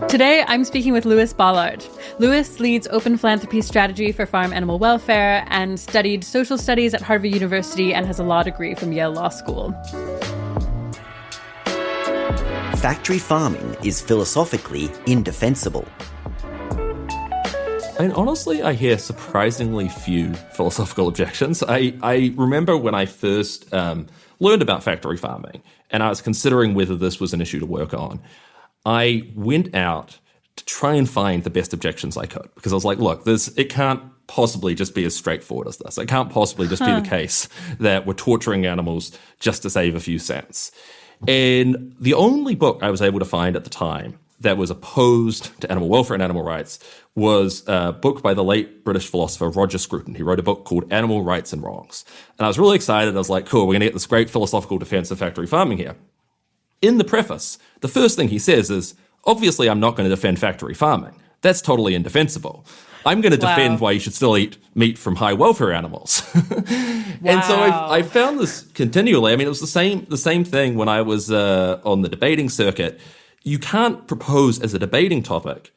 Today, I'm speaking with Lewis Bollard. Lewis leads Open Philanthropy strategy for farm animal welfare and studied social studies at Harvard University and has a law degree from Yale Law School. Factory farming is philosophically indefensible. And honestly, I hear surprisingly few philosophical objections. I remember when I first learned about factory farming and I was considering whether this was an issue to work on. I went out to try and find the best objections I could because I was like, look, it can't possibly just be as straightforward as this. It can't possibly just be the case that we're torturing animals just to save a few cents. And the only book I was able to find at the time that was opposed to animal welfare and animal rights was a book by the late British philosopher Roger Scruton. He wrote a book called Animal Rights and Wrongs. And I was really excited. I was like, cool, we're going to get this great philosophical defense of factory farming here. In the preface, the first thing he says is, obviously, I'm not going to defend factory farming. That's totally indefensible. I'm going to defend why you should still eat meat from high welfare animals. And so I found this continually. I mean, it was the same thing when I was on the debating circuit. You can't propose as a debating topic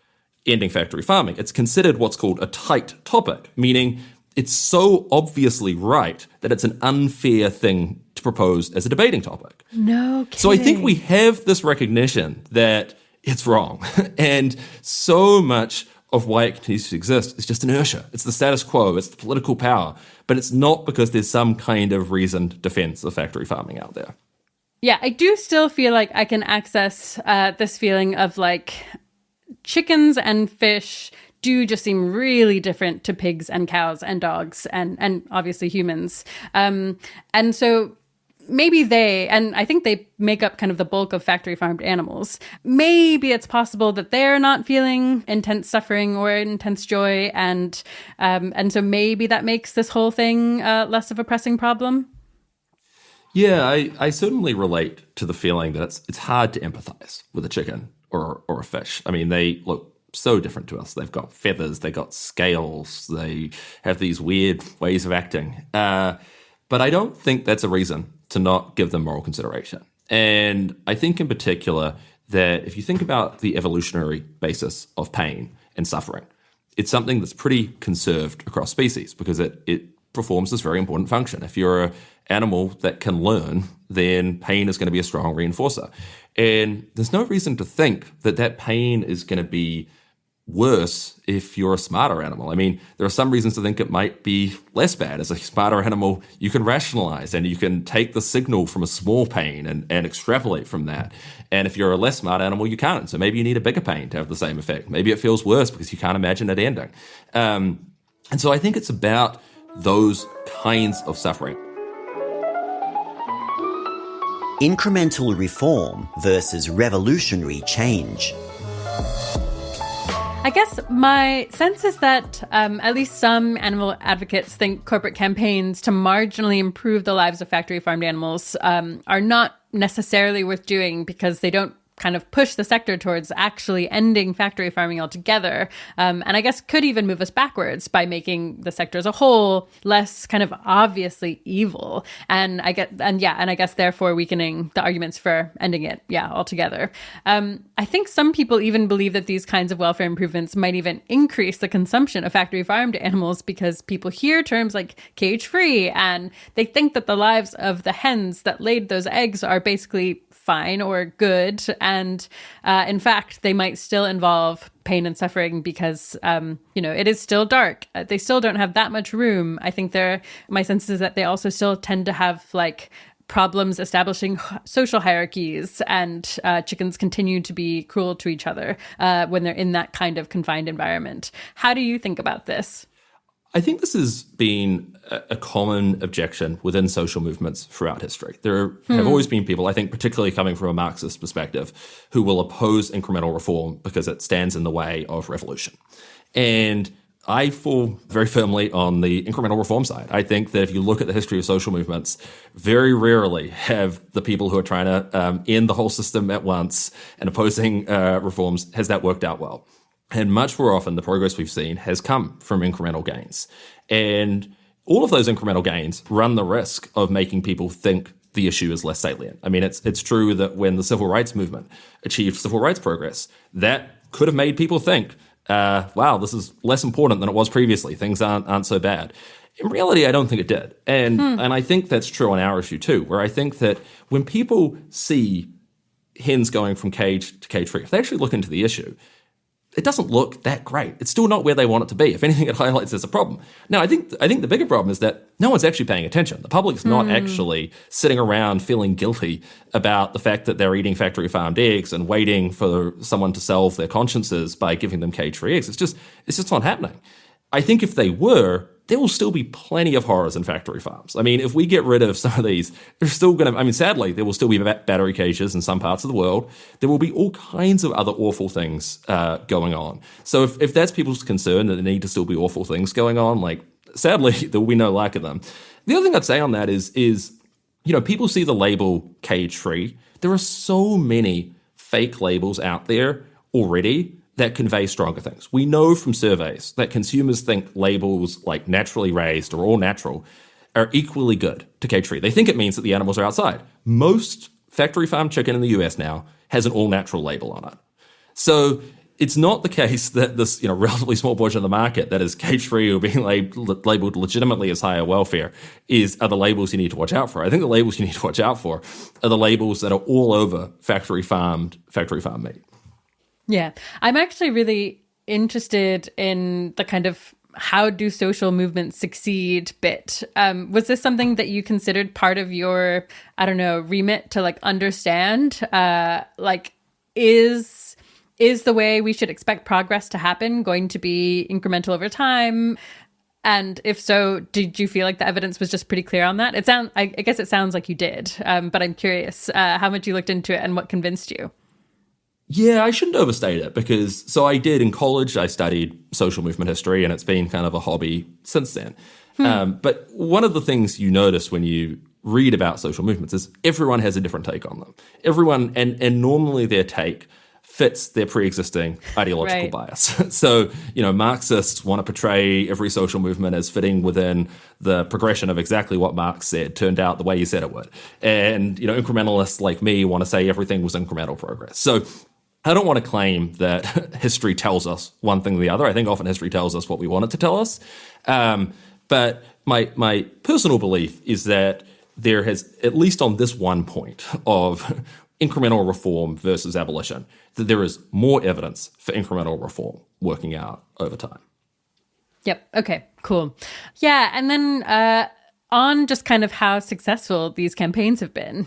ending factory farming. It's considered what's called a tight topic, meaning it's so obviously right that it's an unfair thing to propose as a debating topic. No kidding. So I think we have this recognition that it's wrong. And so much of why it continues to exist is just inertia. It's the status quo. It's the political power. But it's not because there's some kind of reasoned defense of factory farming out there. Yeah, I do still feel like I can access this feeling of like chickens and fish do just seem really different to pigs and cows and dogs and obviously humans. And so maybe and I think they make up kind of the bulk of factory farmed animals. Maybe it's possible that they're not feeling intense suffering or intense joy. And so maybe that makes this whole thing less of a pressing problem. Yeah, I certainly relate to the feeling that it's hard to empathize with a chicken or a fish. I mean, they look so different to us. They've got feathers, they've got scales, they have these weird ways of acting. But I don't think that's a reason to not give them moral consideration. And I think in particular that if you think about the evolutionary basis of pain and suffering, it's something that's pretty conserved across species because it performs this very important function. If you're an animal that can learn, then pain is going to be a strong reinforcer. And there's no reason to think that pain is going to be worse if you're a smarter animal. I mean, there are some reasons to think it might be less bad. As a smarter animal, you can rationalize and you can take the signal from a small pain and extrapolate from that. And if you're a less smart animal, you can't. So maybe you need a bigger pain to have the same effect. Maybe it feels worse because you can't imagine it ending. And so I think it's about those kinds of suffering. Incremental reform versus revolutionary change. I guess my sense is that at least some animal advocates think corporate campaigns to marginally improve the lives of factory farmed animals are not necessarily worth doing because they don't kind of push the sector towards actually ending factory farming altogether. And I guess could even move us backwards by making the sector as a whole less kind of obviously evil. And I guess therefore weakening the arguments for ending it, altogether. I think some people even believe that these kinds of welfare improvements might even increase the consumption of factory farmed animals because people hear terms like cage free and they think that the lives of the hens that laid those eggs are basically fine or good. And in fact, they might still involve pain and suffering because, it is still dark. They still don't have that much room. I think my sense is that they also still tend to have like problems establishing social hierarchies and chickens continue to be cruel to each other when they're in that kind of confined environment. How do you think about this? I think this has been a common objection within social movements throughout history. There have always been people, I think particularly coming from a Marxist perspective, who will oppose incremental reform because it stands in the way of revolution. And I fall very firmly on the incremental reform side. I think that if you look at the history of social movements, very rarely have the people who are trying to end the whole system at once and opposing reforms, has that worked out well. And much more often, the progress we've seen has come from incremental gains. And all of those incremental gains run the risk of making people think the issue is less salient. I mean, it's true that when the civil rights movement achieved civil rights progress, that could have made people think, wow, this is less important than it was previously. Things aren't so bad. In reality, I don't think it did. And I think that's true on our issue too, where I think that when people see hens going from cage to cage-free, if they actually look into the issue, it doesn't look that great. It's still not where they want it to be. If anything, it highlights there's a problem. Now, I think the bigger problem is that no one's actually paying attention. The public is not actually sitting around feeling guilty about the fact that they're eating factory-farmed eggs and waiting for someone to salve their consciences by giving them cage-free eggs. It's just not happening. I think if they were, there will still be plenty of horrors in factory farms. I mean, if we get rid of some of these, there's still going to, sadly, there will still be battery cages in some parts of the world. There will be all kinds of other awful things going on. So if that's people's concern, that there need to still be awful things going on, like, sadly, there will be no lack of them. The other thing I'd say on that is people see the label cage-free. There are so many fake labels out there already that convey stronger things. We know from surveys that consumers think labels like naturally raised or all natural are equally good to cage-free. They think it means that the animals are outside. Most factory farm chicken in the US now has an all natural label on it. So it's not the case that this relatively small portion of the market that is cage-free or being labeled legitimately as higher welfare are the labels you need to watch out for. I think the labels you need to watch out for are the labels that are all over factory farm meat. Yeah, I'm actually really interested in the kind of how do social movements succeed bit. Was this something that you considered part of your, remit to understand? Is the way we should expect progress to happen going to be incremental over time? And if so, did you feel like the evidence was just pretty clear on that? I guess it sounds like you did, but I'm curious how much you looked into it and what convinced you. Yeah, I shouldn't overstate it so I did in college, I studied social movement history and it's been kind of a hobby since then. But one of the things you notice when you read about social movements is everyone has a different take on them. Everyone, and normally their take fits their pre-existing ideological bias. So, Marxists want to portray every social movement as fitting within the progression of exactly what Marx said, turned out the way he said it would. And, incrementalists like me want to say everything was incremental progress. So I don't want to claim that history tells us one thing or the other. I think often history tells us what we want it to tell us. But my personal belief is that there has, at least on this one point of incremental reform versus abolition, that there is more evidence for incremental reform working out over time. Yep. Okay, cool. Yeah. And then on just kind of how successful these campaigns have been,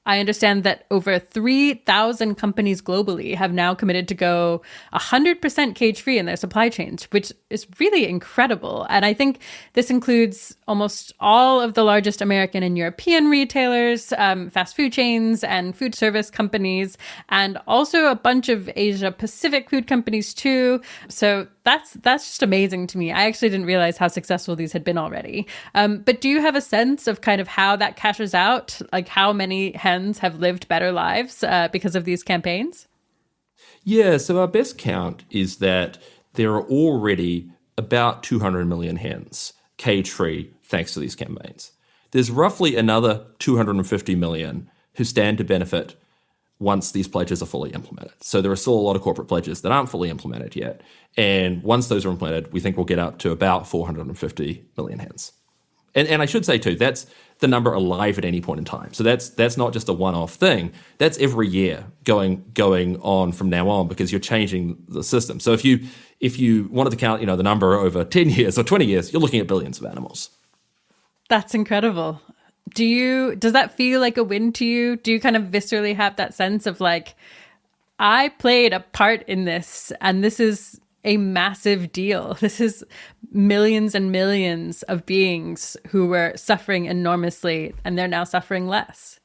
I understand that over 3,000 companies globally have now committed to go 100% cage-free in their supply chains, which is really incredible. And I think this includes almost all of the largest American and European retailers, fast food chains and food service companies, and also a bunch of Asia Pacific food companies too. So that's just amazing to me. I actually didn't realize how successful these had been already. But do you have a sense of kind of how that cashes out? Like how many hens have lived better lives because of these campaigns? Yeah, so our best count is that there are already about 200 million hens cage-free thanks to these campaigns. There's roughly another 250 million who stand to benefit once these pledges are fully implemented. So there are still a lot of corporate pledges that aren't fully implemented yet. And once those are implemented, we think we'll get up to about 450 million hens. And I should say too, that's the number alive at any point in time. So that's not just a one-off thing. That's every year going on from now on because you're changing the system. So if you wanted to count, the number over 10 years or 20 years, you're looking at billions of animals. That's incredible. Does that feel like a win to you? Do you kind of viscerally have that sense of like, I played a part in this and this is a massive deal. This is millions and millions of beings who were suffering enormously and they're now suffering less.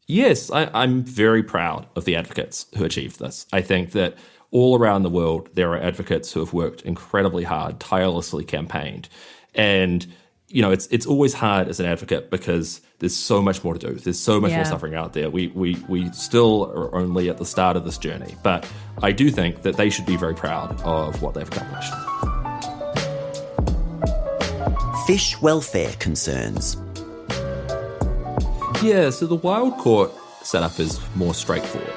Yes, I'm very proud of the advocates who achieved this. I think that all around the world, there are advocates who have worked incredibly hard, tirelessly campaigned. And it's always hard as an advocate because there's so much more to do. There's so much more suffering out there. We still are only at the start of this journey. But I do think that they should be very proud of what they've accomplished. Fish welfare concerns. Yeah, so the wild caught setup is more straightforward.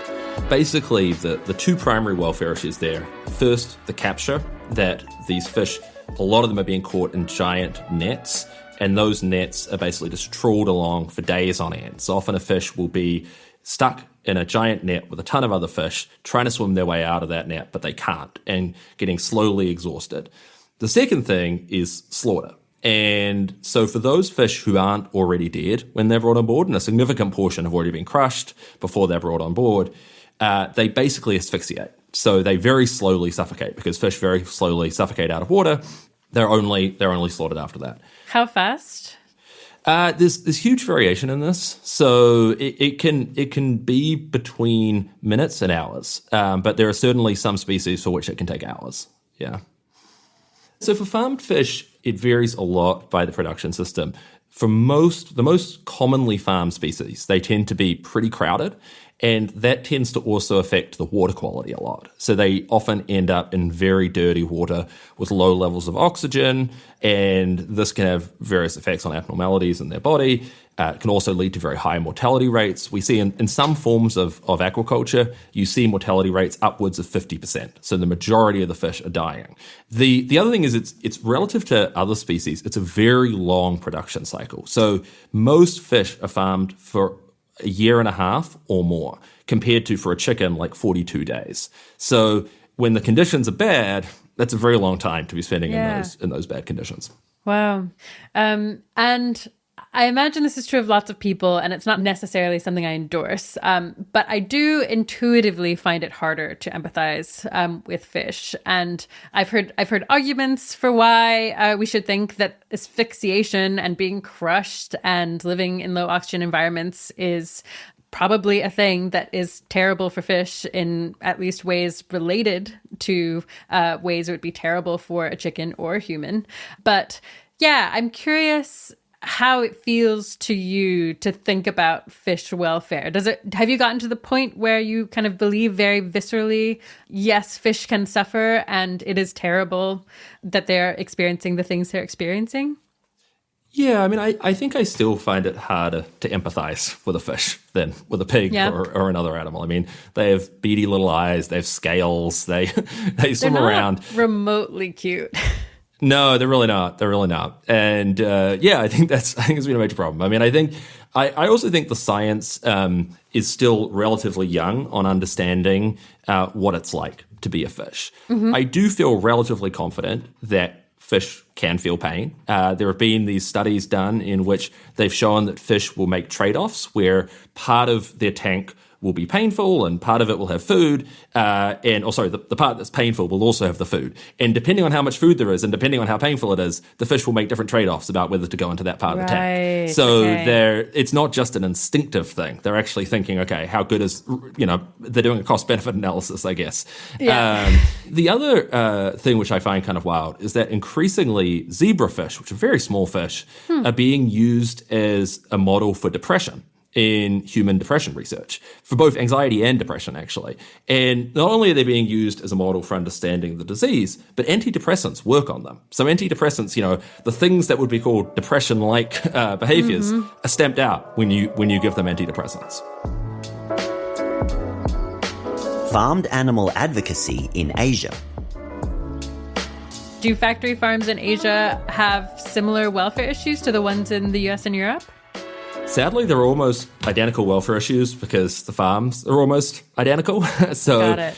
Basically, the two primary welfare issues there. First, the capture, that these fish, a lot of them are being caught in giant nets, and those nets are basically just trawled along for days on end. So often a fish will be stuck in a giant net with a ton of other fish, trying to swim their way out of that net, but they can't, and getting slowly exhausted. The second thing is slaughter. And so for those fish who aren't already dead when they're brought on board, and a significant portion have already been crushed before they're brought on board, they basically asphyxiate. So they very slowly suffocate, because fish very slowly suffocate out of water. They're only slaughtered after that. How fast? There's huge variation in this. So it can be between minutes and hours, but there are certainly some species for which it can take hours. Yeah. So for farmed fish, it varies a lot by the production system. For the most commonly farmed species, they tend to be pretty crowded, and that tends to also affect the water quality a lot. So they often end up in very dirty water with low levels of oxygen, and this can have various effects on abnormalities in their body. It can also lead to very high mortality rates. We see in some forms of aquaculture, you see mortality rates upwards of 50%. So the majority of the fish are dying. The other thing is it's relative to other species, it's a very long production cycle. So most fish are farmed for a year and a half or more, compared to, for a chicken, like 42 days. So when the conditions are bad, that's a very long time to be spending in those bad conditions. Wow. And I imagine this is true of lots of people, and it's not necessarily something I endorse, but I do intuitively find it harder to empathize with fish. And I've heard arguments for why we should think that asphyxiation and being crushed and living in low oxygen environments is probably a thing that is terrible for fish in at least ways related to ways it would be terrible for a chicken or a human. But yeah, I'm curious how it feels to you to think about fish welfare. Have you gotten to the point where you kind of believe very viscerally, yes, fish can suffer and it is terrible that they're experiencing the things they're experiencing? Yeah, I mean, I think I still find it harder to empathize with a fish than with a pig or another animal. I mean, they have beady little eyes, they have scales, they swim around. Remotely cute. No, they're really not. And I think it's been a major problem. I mean, I also think the science is still relatively young on understanding what it's like to be a fish. Mm-hmm. I do feel relatively confident that fish can feel pain. There have been these studies done in which they've shown that fish will make trade-offs where part of their tank will be painful and part of it will have food. The part that's painful will also have the food. And depending on how much food there is and depending on how painful it is, the fish will make different trade-offs about whether to go into that part of the tank. So it's not just an instinctive thing. They're actually thinking, okay, how good is, they're doing a cost-benefit analysis, I guess. Yeah. The other thing which I find kind of wild is that increasingly zebrafish, which are very small fish, are being used as a model for depression in human depression research, for both anxiety and depression, actually. And not only are they being used as a model for understanding the disease, but antidepressants work on them. So antidepressants, the things that would be called depression-like behaviors are stamped out when you give them antidepressants. Farmed animal advocacy in Asia. Do factory farms in Asia have similar welfare issues to the ones in the US and Europe? Sadly, they're almost identical welfare issues because the farms are almost identical. So, Got it.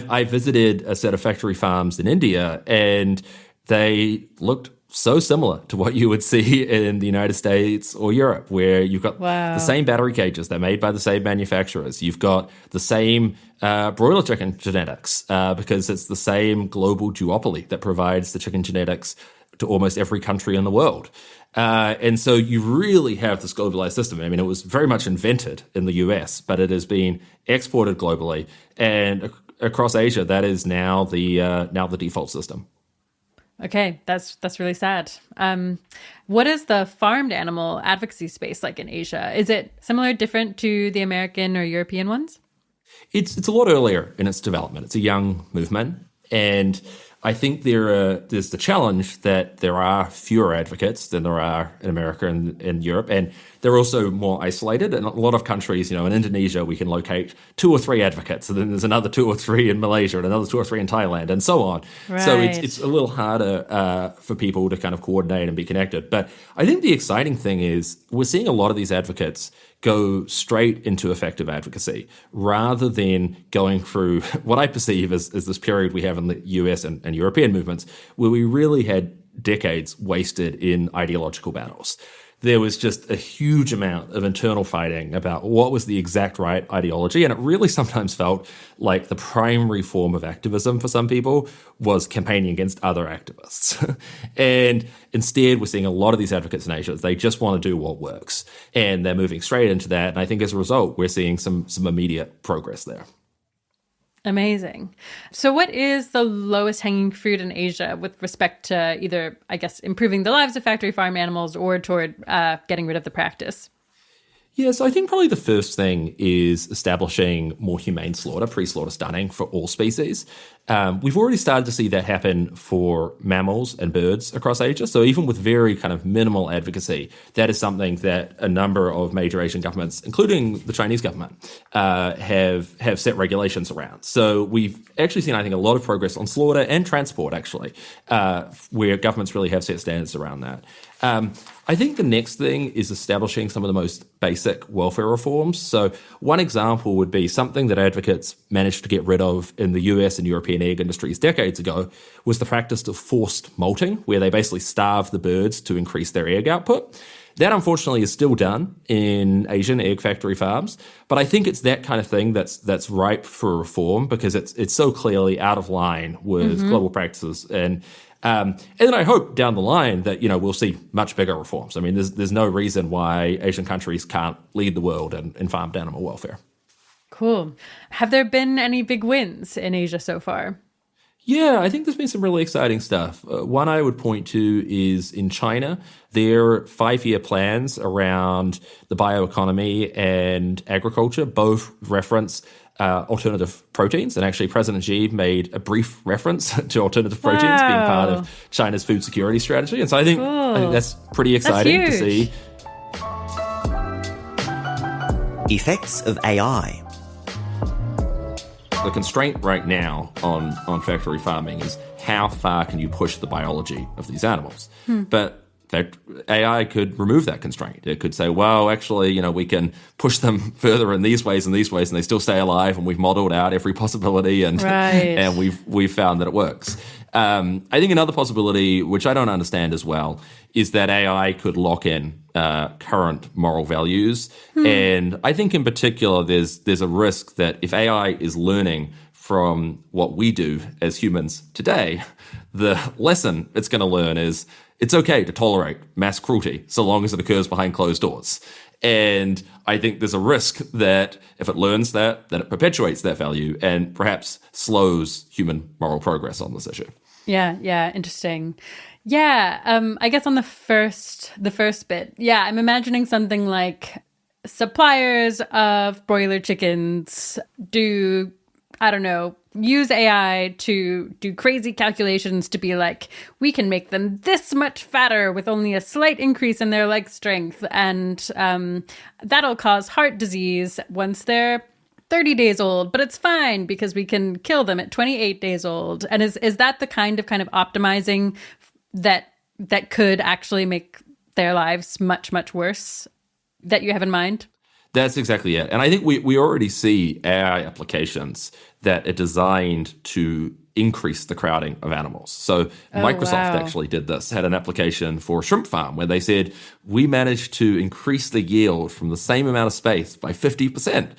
I visited a set of factory farms in India, and they looked so similar to what you would see in the United States or Europe, where you've got the same battery cages. They're made by the same manufacturers. You've got the same broiler chicken genetics because it's the same global duopoly that provides the chicken genetics to almost every country in the world. And so you really have this globalized system. I mean, it was very much invented in the US, but it has been exported globally. And across Asia, that is now the default system. Okay, that's really sad. What is the farmed animal advocacy space like in Asia? Is it similar, different to the American or European ones? It's a lot earlier in its development. It's a young movement. And I think there's the challenge that there are fewer advocates than there are in America and in Europe, and they're also more isolated. In a lot of countries, in Indonesia, we can locate 2 or 3 advocates, and then there's another 2 or 3 in Malaysia, and another 2 or 3 in Thailand, and so on. Right. So it's a little harder for people to kind of coordinate and be connected. But I think the exciting thing is we're seeing a lot of these advocates go straight into effective advocacy rather than going through what I perceive as this period we have in the US and European movements where we really had decades wasted in ideological battles. There was just a huge amount of internal fighting about what was the exact right ideology. And it really sometimes felt like the primary form of activism for some people was campaigning against other activists. And instead, we're seeing a lot of these advocates in Asia. They just want to do what works. And they're moving straight into that. And I think as a result, we're seeing some immediate progress there. Amazing. So what is the lowest hanging fruit in Asia with respect to either, I guess, improving the lives of factory farm animals or toward getting rid of the practice? Yeah, so I think probably the first thing is establishing more humane slaughter, pre-slaughter stunning for all species. We've already started to see that happen for mammals and birds across Asia. So even with very kind of minimal advocacy, that is something that a number of major Asian governments, including the Chinese government, have set regulations around. So we've actually seen, I think, a lot of progress on slaughter and transport, actually, where governments really have set standards around that. I think the next thing is establishing some of the most basic welfare reforms. So one example would be something that advocates managed to get rid of in the US and European egg industries decades ago was the practice of forced molting, where they basically starve the birds to increase their egg output. That, unfortunately, is still done in Asian egg factory farms, but I think it's that kind of thing that's ripe for reform because it's so clearly out of line with global practices. And then I hope down the line that, we'll see much bigger reforms. I mean, there's no reason why Asian countries can't lead the world in farmed animal welfare. Cool. Have there been any big wins in Asia so far? Yeah, I think there's been some really exciting stuff. One I would point to is in China, their 5-year plans around the bioeconomy and agriculture both reference alternative proteins. And actually, President Xi made a brief reference to alternative proteins being part of China's food security strategy. And so I think that's pretty exciting to see. Effects of AI. The constraint right now on factory farming is how far can you push the biology of these animals? But AI could remove that constraint. It could say, well, actually, we can push them further in these ways and these ways, and they still stay alive, and we've modeled out every possibility, and and we've found that it works. I think another possibility, which I don't understand as well, is that AI could lock in current moral values. And I think in particular, there's a risk that if AI is learning from what we do as humans today, the lesson it's going to learn is it's okay to tolerate mass cruelty so long as it occurs behind closed doors. And I think there's a risk that if it learns that it perpetuates that value and perhaps slows human moral progress on this issue. Yeah, interesting. Yeah, I guess on the first bit, I'm imagining something like suppliers of broiler chickens do, I don't know, use AI to do crazy calculations to be like, we can make them this much fatter with only a slight increase in their leg strength. And that'll cause heart disease once they're 30 days old, but it's fine because we can kill them at 28 days old. And is that the kind of optimizing that could actually make their lives much, much worse that you have in mind? That's exactly it. And I think we already see AI applications that are designed to increase the crowding of animals. So Microsoft actually did this, had an application for a shrimp farm where they said, we managed to increase the yield from the same amount of space by 50%.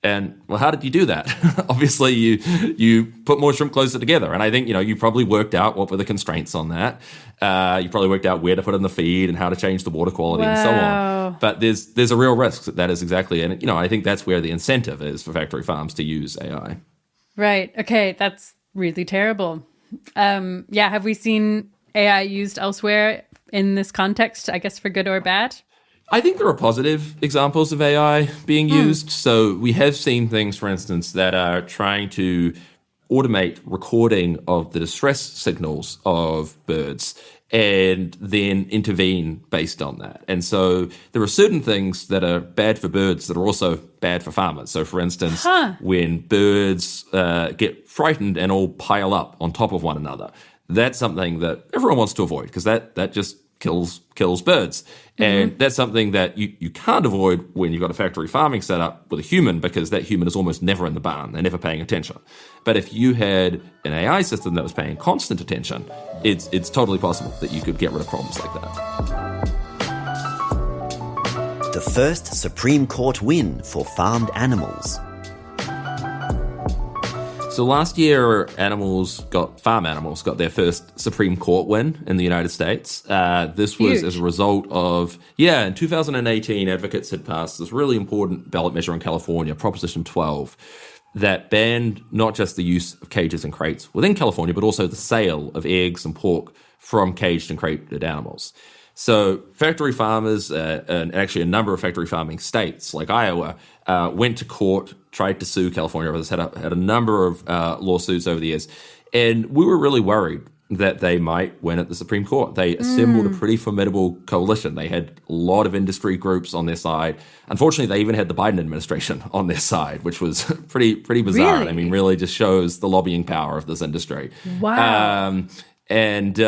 And, well, how did you do that? Obviously, you put more shrimp closer together. And I think, you probably worked out what were the constraints on that. You probably worked out where to put in the feed and how to change the water quality and so on. But there's a real risk that is exactly. And, I think that's where the incentive is for factory farms to use AI. Right. Okay. That's really terrible. Have we seen AI used elsewhere in this context, I guess, for good or bad? I think there are positive examples of AI being used. So we have seen things, for instance, that are trying to automate recording of the distress signals of birds and then intervene based on that. And so there are certain things that are bad for birds that are also bad for farmers. So, for instance, when birds get frightened and all pile up on top of one another, that's something that everyone wants to avoid because that just kills birds. And that's something that you can't avoid when you've got a factory farming setup with a human, because that human is almost never in the barn. They're never paying attention. But if you had an AI system that was paying constant attention, it's totally possible that you could get rid of problems like that. The first Supreme Court win for farmed animals. So last year, farm animals got their first Supreme Court win in the United States. This was Huge. as a result of, in 2018, advocates had passed this really important ballot measure in California, Proposition 12, that banned not just the use of cages and crates within California, but also the sale of eggs and pork from caged and crated animals. So factory farmers, and actually a number of factory farming states like Iowa, went to court, tried to sue California over this, had a number of lawsuits over the years. And we were really worried that they might win at the Supreme Court. They assembled a pretty formidable coalition. They had a lot of industry groups on their side. Unfortunately, they even had the Biden administration on their side, which was pretty bizarre. Really? I mean, really just shows the lobbying power of this industry. Wow. And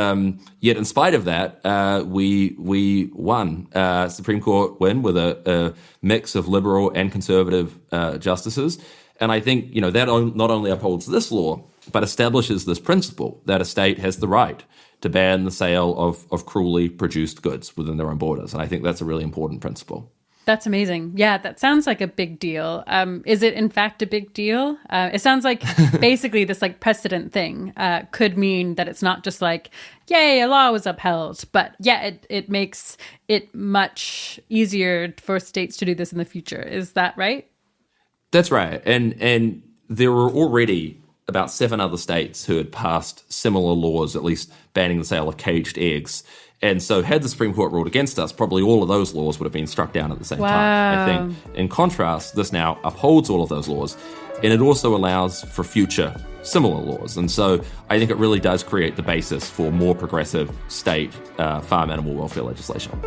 yet, in spite of that, we won Supreme Court win with a mix of liberal and conservative justices. And I think that not only upholds this law, but establishes this principle that a state has the right to ban the sale of cruelly produced goods within their own borders. And I think that's a really important principle. That's amazing. Yeah, that sounds like a big deal. Is it in fact a big deal? It sounds like basically this precedent thing could mean that it's not just yay, a law was upheld, but it makes it much easier for states to do this in the future. Is that right? That's right. And there were already about 7 other states who had passed similar laws, at least banning the sale of caged eggs. And so had the Supreme Court ruled against us, probably all of those laws would have been struck down at the same time. I think, in contrast, this now upholds all of those laws, and it also allows for future similar laws. And so I think it really does create the basis for more progressive state farm animal welfare legislation.